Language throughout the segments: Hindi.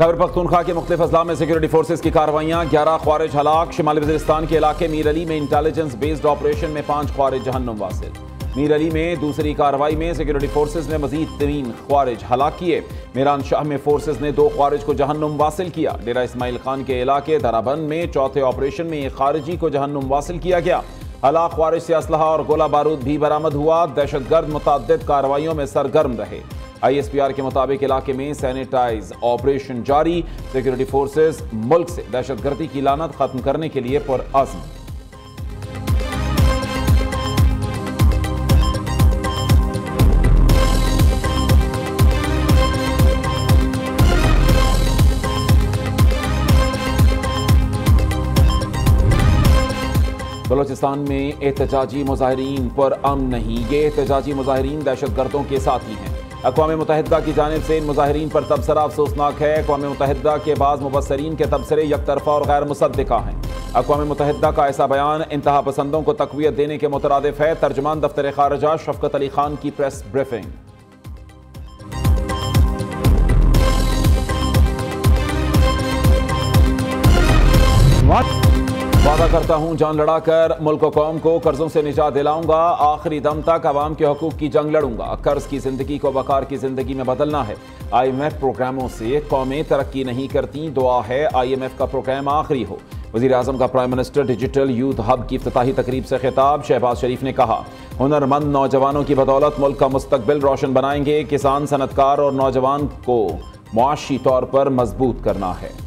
खैबर पख्तूनख्वा के मुख्तलिफ अजला में सिक्योरिटी फोर्सेज की कार्रवाइयाँ, 11 ख्वारिज हलाक। शिमाली वज़ीरिस्तान के इलाके मीर अली में इंटेलिजेंस बेस्ड ऑपरेशन में 5 ख्वारिज जहन्नुम वासिल। मीर अली में दूसरी कार्रवाई में सिक्योरिटी फोर्सेज ने मजीद 3 ख्वारिज हलाक किए। मीरान शाह में फोर्सेज ने 2 ख्वारिज को जहन्नुम वासिल किया। डेरा इस्माइल खान के इलाके दराबंद में चौथे ऑपरेशन में एक खारिजी को जहन्नुम वासिल किया गया। हलाक ख्वारिज से असलहा और गोला बारूद भी बरामद हुआ। दहशतगर्द मुतअद्दिद कार्रवाइयों में सरगर्म रहे। ISPR के मुताबिक इलाके में सैनिटाइज ऑपरेशन जारी। सिक्योरिटी फोर्सेज मुल्क से दहशतगर्दी की लानत खत्म करने के लिए पुरअज़्म। बलोचिस्तान में एहतजाजी मुजाहिरीन पुरअमन नहीं। ये एहतजाजी मुजाहिरीन दहशतगर्दों के साथी हैं। अक़वाम मुत्तहिदा की जानिब से इन मुजाहिरीन पर तबसरा अफसोसनाक है। अक़वाम मुत्तहिदा के बाज़ मुबस्सरीन के तबसरे यकतरफा और गैर मुसद्दिक़ा हैं। अक़वाम मुत्तहिदा का ऐसा बयान इंतहा पसंदों को तक़वियत देने के मुतरादिफ है। तर्जुमान दफ्तर ख़ारिजा शफ़क़त अली खान की प्रेस ब्रीफिंग। वादा करता हूं जान लड़ाकर मुल्क और कौम को कर्जों से निजात दिलाऊंगा। आखिरी दम तक अवाम के हकूक की जंग लड़ूंगा। कर्ज की जिंदगी को वकार की जिंदगी में बदलना है। IMF प्रोग्रामों से कौमें तरक्की नहीं करती। दुआ है IMF का प्रोग्राम आखिरी हो। वज़ीर आज़म का prime minister digital youth hub की इफ्तिताही तकरीब से खिताब। शहबाज शरीफ ने कहा, हुनरमंद नौजवानों की बदौलत मुल्क का मुस्तकबिल रोशन बनाएंगे। किसान, सनतकार और नौजवान को मुआशी तौर पर मजबूत करना है।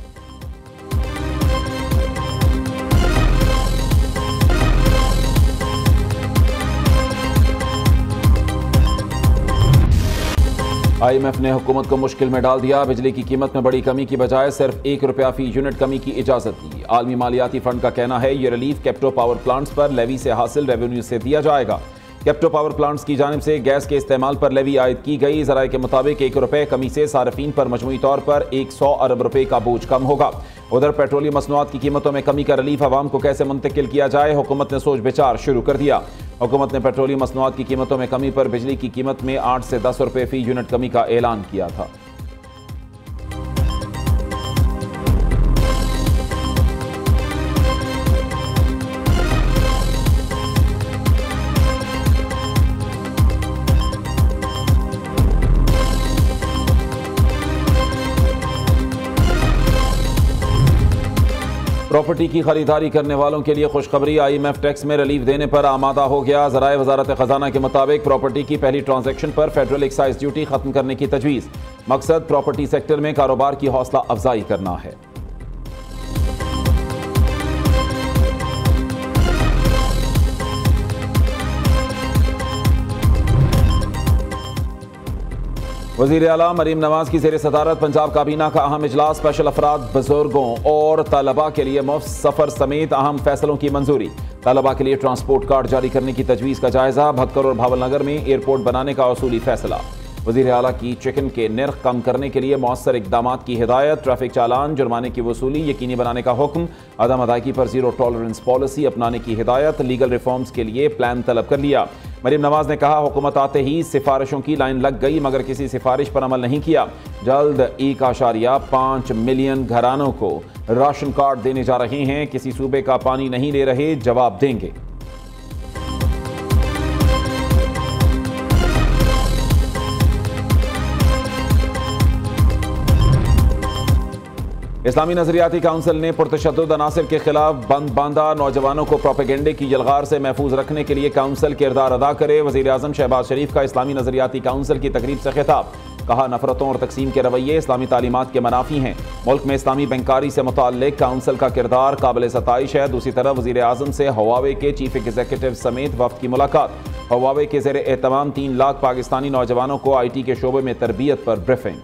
IMF ने हुकूमत को मुश्किल में डाल दिया। बिजली की कीमत में बड़ी कमी की बजाय सिर्फ ₹1 फी यूनिट कमी की इजाजत दी। आलमी मालियाती फंड का कहना है ये रिलीफ कैप्टो पावर प्लांट्स पर लेवी से हासिल रेवेन्यू से दिया जाएगा। कैप्टो पावर प्लांट्स की जानिब से गैस के इस्तेमाल पर लेवी आयद की गई। ज़राए के मुताबिक ₹1 कमी से सार्फिन पर मजमूई तौर पर 100 अरब रुपए का बोझ कम होगा। उधर पेट्रोलियम मसनूआत की कीमतों में कमी का रिलीफ आवाम को कैसे मुंतकिल किया जाए, हुकूमत ने सोच विचार शुरू कर दिया। हुकूमत ने पेट्रोलियम मसनूआत की कीमतों में कमी पर बिजली की कीमत में 8 से 10 रुपए फी यूनिट कमी का ऐलान किया था। प्रॉपर्टी की खरीदारी करने वालों के लिए खुशखबरी। IMF टैक्स में रिलीफ देने पर आमादा हो गया। ज़राए वजारत खजाना के मुताबिक प्रॉपर्टी की पहली ट्रांजैक्शन पर फेडरल एक्साइज ड्यूटी खत्म करने की तजवीज़। मकसद प्रॉपर्टी सेक्टर में कारोबार की हौसला अफजाई करना है। वज़ीर आला मरीम नवाज की ज़ेर सदारत पंजाब काबीना का अहम इजलास। स्पेशल अफराद, बुजुर्गों और तलबा के लिए मुफ्त सफ़र समेत अहम फैसलों की मंजूरी। तलबा के लिए ट्रांसपोर्ट कार्ड जारी करने की तजवीज़ का जायजा। भक्कर और भावलनगर में एयरपोर्ट बनाने का असूली फैसला। वज़ीर आला की चिकन के निर्ख कम करने के लिए मौसर इक़दामात की हिदायत। ट्रैफिक चालान, जुर्माने की वसूली यकीनी बनाने का हुक्म। अदम अदायगी पर ज़ीरो टॉलरेंस पॉलिसी अपनाने की हिदायत। लीगल रिफॉर्म्स के लिए प्लान तलब कर लिया। मरीम नवाज ने कहा, हुकूमत आते ही सिफारिशों की लाइन लग गई मगर किसी सिफारिश पर अमल नहीं किया। जल्द 1.5 मिलियन घरानों को राशन कार्ड देने जा रहे हैं। किसी सूबे का पानी नहीं ले रहे, जवाब देंगे। इस्लामी नजरियाती काउंसिल ने पुरतशद्दुद अनासिर के खिलाफ बंद बांधा। नौजवानों को प्रोपेगेंडे की यलगार से महफूज रखने के लिए काउंसिल किरदार अदा करे। वज़ीर आज़म शहबाज शरीफ का इस्लामी नजरियाती काउंसिल की तकरीब से खिताब। कहा, नफरतों और तकसीम के रवैये इस्लामी तालीमात के मनाफी हैं। मुल्क में इस्लामी बैंकारी से मुताल्लिक काउंसिल का किरदार काबिल सताइश है। दूसरी तरफ वज़ीर आज़म से हवावे के चीफ एग्जीक्यूटिव समेत वफ्द की मुलाकात। हवावे के ज़ेर एहतमाम 3 लाख पाकिस्तानी नौजवानों को IT के शोबे में तरबियत पर ब्रीफिंग।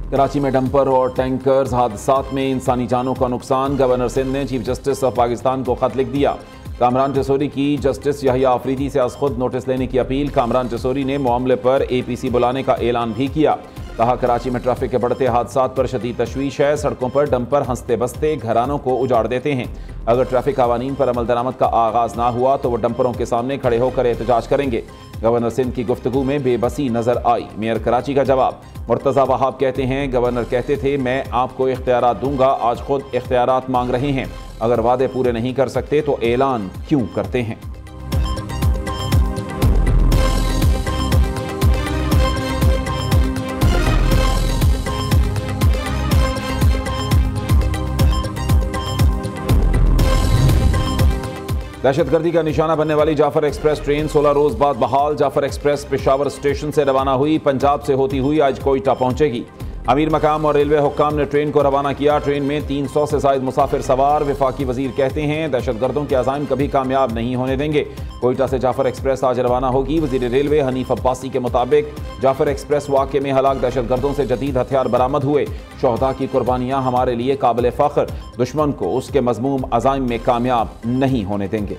कराची में डंपर और टैंकर्स हादसात में इंसानी जानों का नुकसान। गवर्नर सिंध ने चीफ जस्टिस ऑफ पाकिस्तान को खत लिख दिया। कामरान जसोरी की जस्टिस यहिया आफरीदी से आज खुद नोटिस लेने की अपील। कामरान जसोरी ने मामले पर APC बुलाने का ऐलान भी किया। कहा कराची में ट्रैफिक के बढ़ते हादसात पर शदीद तशवीश है। सड़कों पर डंपर हंसते बसते घरानों को उजाड़ देते हैं। अगर ट्रैफिक कवानीन पर अमल दरामद का आगाज ना हुआ तो वो डंपरों के सामने खड़े होकर एहतजाज करेंगे। गवर्नर सिंध की गुफ्तगू में बेबसी नजर आई। मेयर कराची का जवाब। मुर्तजा वहाब कहते हैं, गवर्नर कहते थे मैं आपको इख्तियारात दूंगा, आज खुद इख्तियारात मांग रहे हैं। अगर वादे पूरे नहीं कर सकते तो ऐलान क्यों करते हैं। दहशतगर्दी का निशाना बनने वाली जाफर एक्सप्रेस ट्रेन 16 रोज बाद बहाल। जाफर एक्सप्रेस पेशावर स्टेशन से रवाना हुई, पंजाब से होती हुई आज कोयटा पहुंचेगी। अमीर मकाम और रेलवे हुक्काम ने ट्रेन को रवाना किया। ट्रेन में 300 से ज्यादा मुसाफिर सवार। वफाकी वजीर कहते हैं दहशतगर्दों के अज़ाइम कभी कामयाब नहीं होने देंगे। कोयटा से जाफर एक्सप्रेस आज रवाना होगी। वजीर रेलवे हनीफ अब्बासी के मुताबिक जाफर एक्सप्रेस वाक़े में हलाक दहशतगर्दों से जदीद हथियार बरामद हुए। शोहदा की कुर्बानियां हमारे लिए काबिल फ़ख्र, दुश्मन को उसके मज़मूम अज़ाइम में कामयाब नहीं होने देंगे।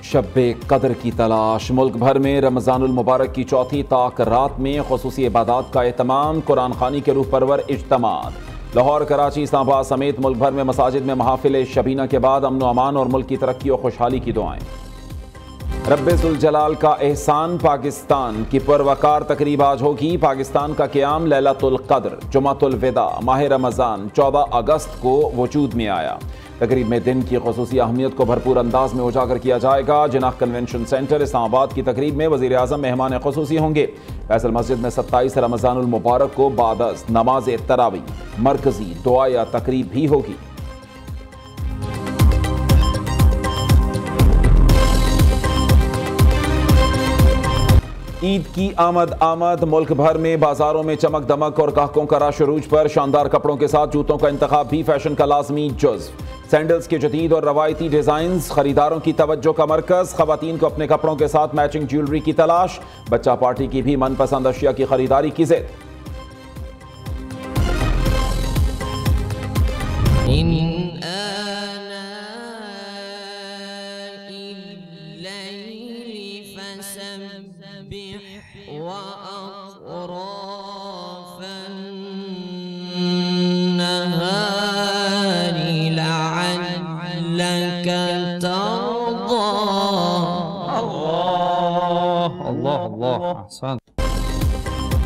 शब्बे कदर की तलाश। मुल्क भर में रमज़ानुल मुबारक की चौथी ताक रात में खुसूसी इबादात का एहतमाम। कुरान खानी के रूह परवर इज्तमात। लाहौर, कराची, इस्लामाबाद समेत मुल्क भर में मसाजिद में महाफिल शबीना के बाद अमन व अमान और मुल्क की तरक्की और खुशहाली की दुआएं। रब्बे जुल जलाल का एहसान। पाकिस्तान की पुरवकार तकरीब आज होगी। पाकिस्तान का क़याम लैलतुल क़द्र, जुमातुल विदा, माह रमज़ान 14 अगस्त को वजूद में आया। तकरीब में दिन की खुसूसी अहमियत को भरपूर अंदाज में उजागर किया जाएगा। जिनाह कन्वेंशन सेंटर इस्लामाबाद की तकरीब में वज़ीर आज़म मेहमान खुसूसी होंगे। फैसल मस्जिद में 27 रमज़ानुल मुबारक को बादस नमाज तरावी मरकजी दुआ या तकरीब भी होगी। ईद की आमद। मुल्क भर में बाजारों में चमक दमक और गाहकों का रश अरूज पर। शानदार कपड़ों के साथ जूतों का इंतखाब भी फैशन का लाजमी जुज़्व। सैंडल्स के जदीद और रवायती डिजाइन्स खरीदारों की तवज्जो का मरकज। खवातीन को अपने कपड़ों के साथ मैचिंग ज्वेलरी की तलाश। बच्चा पार्टी की भी मनपसंद अशिया की खरीदारी की जिद।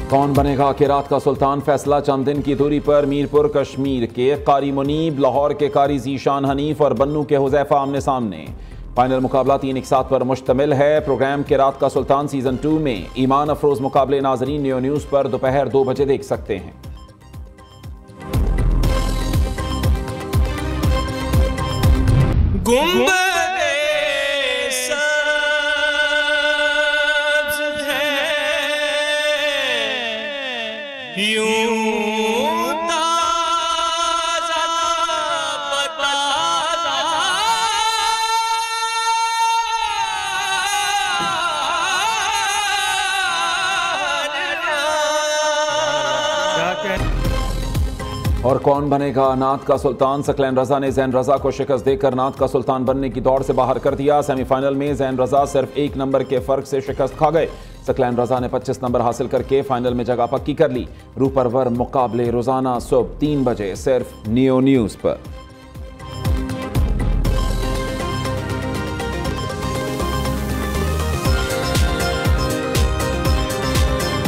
कौन बनेगा किरात का सुल्तान, फैसला चंद दिन की दूरी पर। मीरपुर कश्मीर के कारी मुनीब, लाहौर के कारी जीशान हनीफ और बन्नू के हुजैफा आमने सामने। फाइनल मुकाबला 3 इकसात पर मुश्तमिल है। प्रोग्राम किरात का सुल्तान सीजन 2 में ईमान अफरोज मुकाबले नाजरीन नियो न्यूज़ पर दोपहर 2 बजे देख सकते हैं। और कौन बनेगा नात का सुल्तान। सकलैन रजा ने जैन रजा को शिकस्त देकर नात का सुल्तान बनने की दौड़ से बाहर कर दिया। सेमीफाइनल में जैन रजा सिर्फ 1 नंबर के फर्क से शिकस्त खा गए। सकलैन रजा ने 25 नंबर हासिल करके फाइनल में जगह पक्की कर ली। रूह परवर मुकाबले रोजाना सुबह 3 बजे सिर्फ नियो न्यूज़ पर।